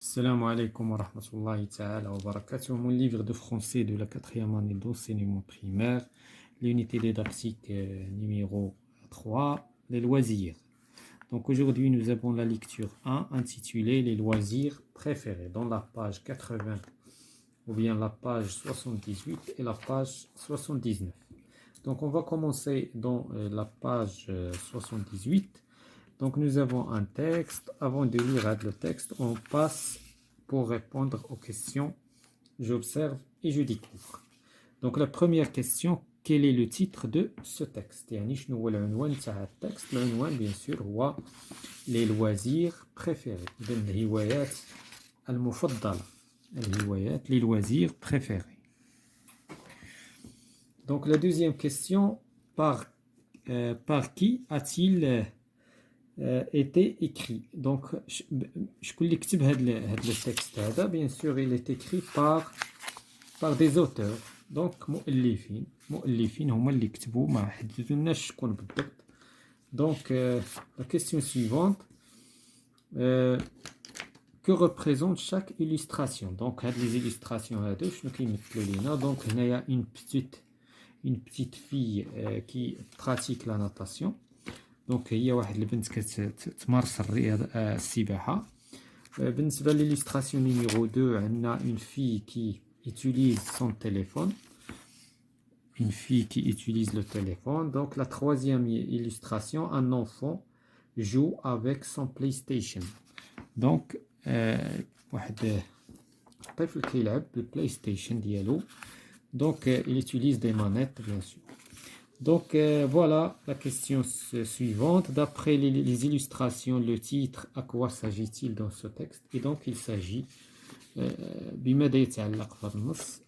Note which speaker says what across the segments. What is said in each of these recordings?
Speaker 1: Salam alaikum wa rahmatullahi ta'ala wa barakatuh. Mon livre de français de la quatrième année d'enseignement primaire, l'unité didactique numéro 3, les loisirs. Donc aujourd'hui, nous avons la lecture 1 intitulée Les loisirs préférés dans la page 80 ou bien la page 78 et la page 79. Donc on va commencer dans la page 78. Donc nous avons un texte. Avant de lire le texte, on passe pour répondre aux questions. J'observe et je découvre. Donc la première question, quel est le titre de ce texte? يعني شنو هو العنوان تاع التكست؟ العنوان bien sûr هو les loisirs préférés. إذن الهوايات المفضلة. الهوايات les loisirs préférés. Donc la deuxième question, par qui a-t-il été écrit? Donc je peux l'écrire le texte. Bien sûr, il est écrit par des auteurs. Donc مؤلفين هما اللي كتبوا، ما حددولناش شكون بالضبط. Donc la question suivante, que représente chaque illustration? Donc les illustrations هادو شنو كيمثلوا لينا؟ Donc هنايا une petite fille qui pratique la natation. دونك هي واحد البنت كتمارس السباحة. بالنسبة للإليستراسيون نيميرو 2 عندنا une fille qui utilise son téléphone. Une fille qui utilise le téléphone. Donc la troisième illustration, un enfant joue avec son PlayStation. Donc واحد طفل كيلعب بالبلايستيشن ديالو. Donc il utilise des manettes bien sûr. Donc voilà la question suivante. D'après les illustrations, le titre, à quoi s'agit-il dans ce texte? Et donc il s'agit بماذا يتعلق في النص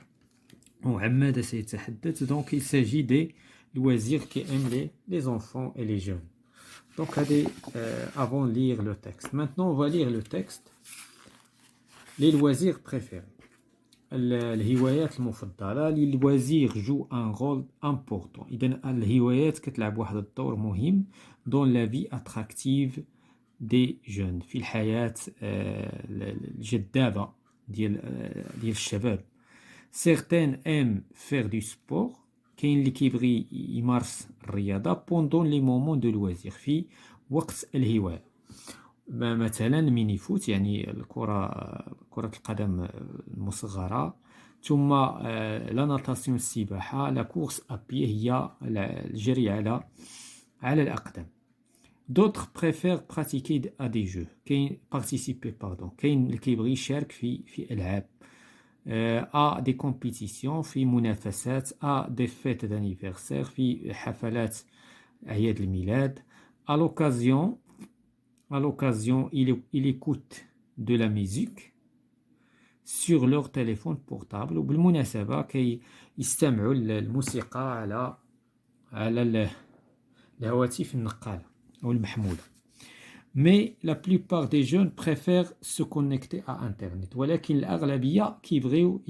Speaker 1: وعن ماذا سيتحدث. Donc il s'agit des loisirs qui aiment les enfants et les jeunes. Donc avant de lire le texte. Maintenant on va lire le texte. Les loisirs préférés. الهوايات المفضلة. للوزير جو ان رول امبورطون. إذن الهوايات كتلعب واحد الدور مهم دون لا في اتراكتيف دي جون، في الحياة الجذابة ديال الشباب. certains aiment faire du sport. كاين اللي كيبغي يمارس الرياضة pendant les moments de loisir، في وقت الهواية. مثلا ميني فوت يعني كرة القدم المصغرة، ثم لا ناتاسيون السباحة، لا كورس أبي هي الجري على الأقدام. d'autres préfèrent pratiquer à des jeux. كاين participer كاين اللي كيبغي يشارك في ألعاب، à des compétitions، في منافسات، à des fêtes d'anniversaire، في حفلات أعياد الميلاد. à l'occasion, il écoute de la musique sur leur téléphone portable. وبالمناسبة يستمعوا الموسيقى على الهواتف النقالة أو المحمولة. Mais la plupart des jeunes préfèrent se connecter à Internet. ولكن الأغلبية كيبغيو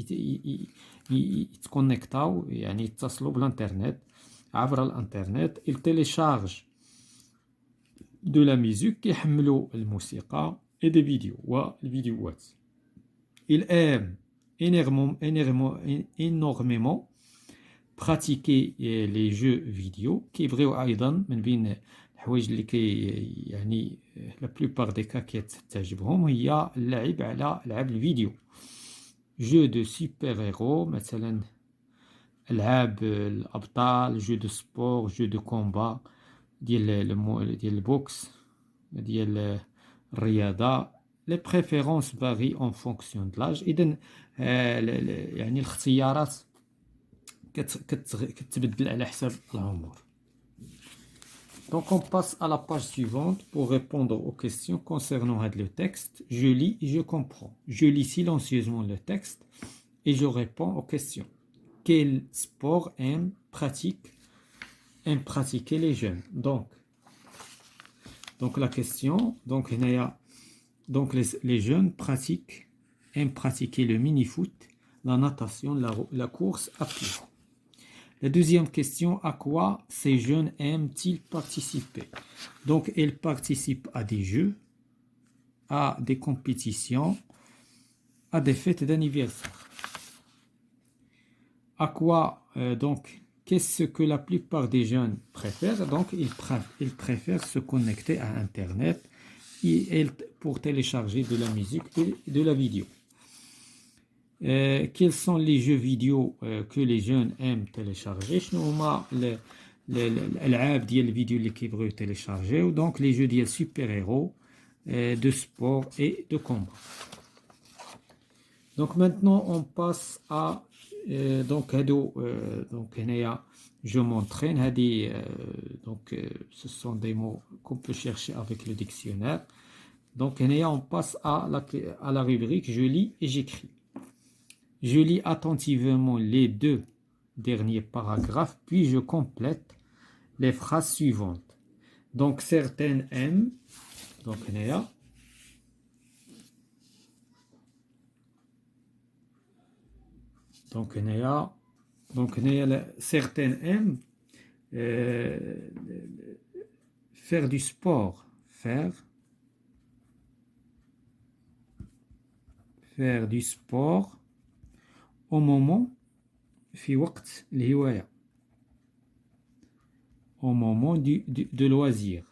Speaker 1: يتكونكتاو، يعني يتصلوا بالإنترنت، عبر الإنترنت. ils téléchargent de la musique كيحملوا الموسيقى et des vidéos والفيديوهات. ils aiment énormément pratiquer les jeux vidéo. كيبغيو أيضا من بين الحوايج اللي يعني la plupart des cas كتعجبهم هي اللعب على ألعاب الفيديو. jeux de super héros مثلا ألعاب الأبطال، jeux de sport، jeux de combat ديال البوكس، ديال الرياضة. les préférences varient en fonction de l'âge. إذن يعني الاختيارات كتبدل على حساب العمر. Donc on passe à la page suivante pour répondre aux questions concernant le texte. Je lis et je comprends. Je lis silencieusement le texte et je réponds aux questions. Quel sport aiment pratiquer les jeunes? Donc la question, donc les jeunes aiment pratiquer le mini-foot, la natation, la course à pied. La deuxième question, à quoi ces jeunes aiment-ils participer? Donc ils participent à des jeux, à des compétitions, à des fêtes d'anniversaire. À quoi, donc, qu'est-ce que la plupart des jeunes préfèrent? Donc, ils préfèrent se connecter à Internet pour télécharger de la musique et de la vidéo. Quels sont les jeux vidéo que les jeunes aiment télécharger? شنو هما الألعاب ديال الفيديو اللي كيبغيو télécharger؟ Donc, les jeux ديال super-héros, de sport et de combat. Donc, maintenant, on passe à donc donc هنايا je m'entraîne donc ce sont des mots qu'on peut chercher avec le dictionnaire. Donc هنايا on passe à la rubrique je lis et j'écris. Je lis attentivement les 2 derniers paragraphes puis je complète les phrases suivantes. Donc certaines aiment, donc هنايا donc certaines aiment faire du sport, faire du sport au moment في وقت الهواية, au moment de loisir.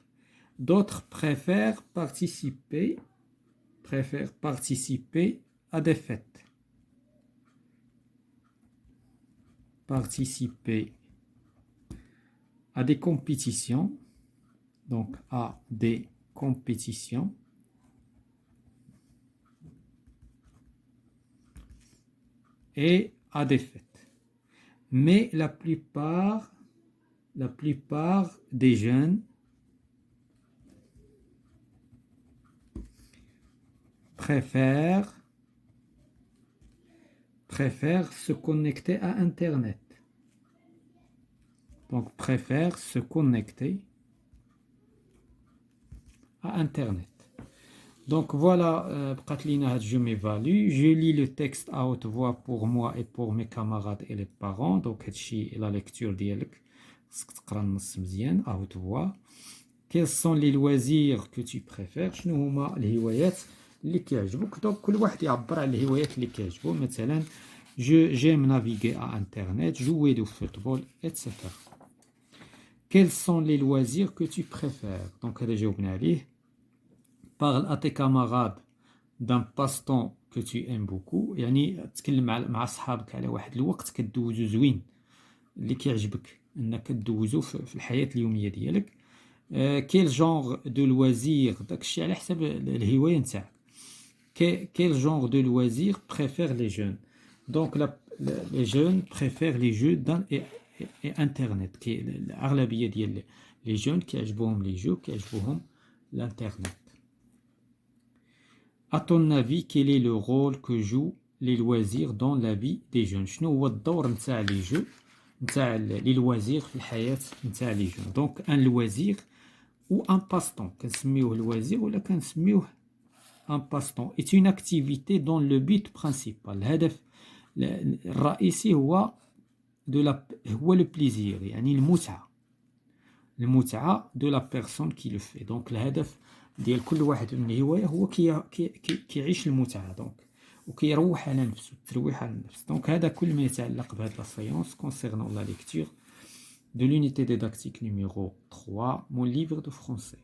Speaker 1: D'autres préfèrent participer à des fêtes. Participer à des compétitions, donc à des compétitions, et à des fêtes. Mais la plupart des jeunes préfèrent se connecter à Internet. Donc, préfèrent se connecter à Internet. Donc, voilà, je m'évalue. Je lis le texte à haute voix pour moi et pour mes camarades et les parents. Donc, c'est la lecture ديالك. à haute voix. Quels sont les loisirs que tu préfères? شنو هما الهوايات اللي كيعجبوك؟ Donc, كل واحد يعبر على الهوايات اللي كيعجبو. مثلا, j'aime naviguer à Internet, jouer du football, etc. Quels sont les loisirs que tu préfères? Donc, هذا جاوبنا عليه. Parle à tes camarades d'un passe-temps que tu aimes beaucoup. يعني تكلم مع أصحابك على واحد الوقت كدوزو زوين اللي كيعجبك انك تدوزو في الحياة اليومية ديالك. Quel genre de loisir, داكشي على حسب الهواية نتاعك. Quel genre de loisir préfèrent les jeunes? Donc les jeunes préfèrent les jeux et Internet. الأغلبية ديال les jeunes كيعجبوهم les jeux كيعجبوهم l'Internet. À ton avis, quel est le rôle que jouent les loisirs dans la vie des jeunes? شنو هو الدور نتاع les jeux نتاع les loisirs في الحياة نتاع les jeunes? Donc un loisir ou un passe-temps, كنسميوه loisir ولا كنسميوه un passe-temps, est une activité dont le but principal, الهدف الرئيسي هو le plaisir, يعني المتعة de la personne qui le fait. Donc الهدف ديال كل واحد من الهواية هو كيعيش المتعة دونك وكيروح على نفسه, الترويح على النفس. دونك هذا كل ما يتعلق بهذه لا séance concernant la lecture de l'unité didactique numéro 3, mon livre de français.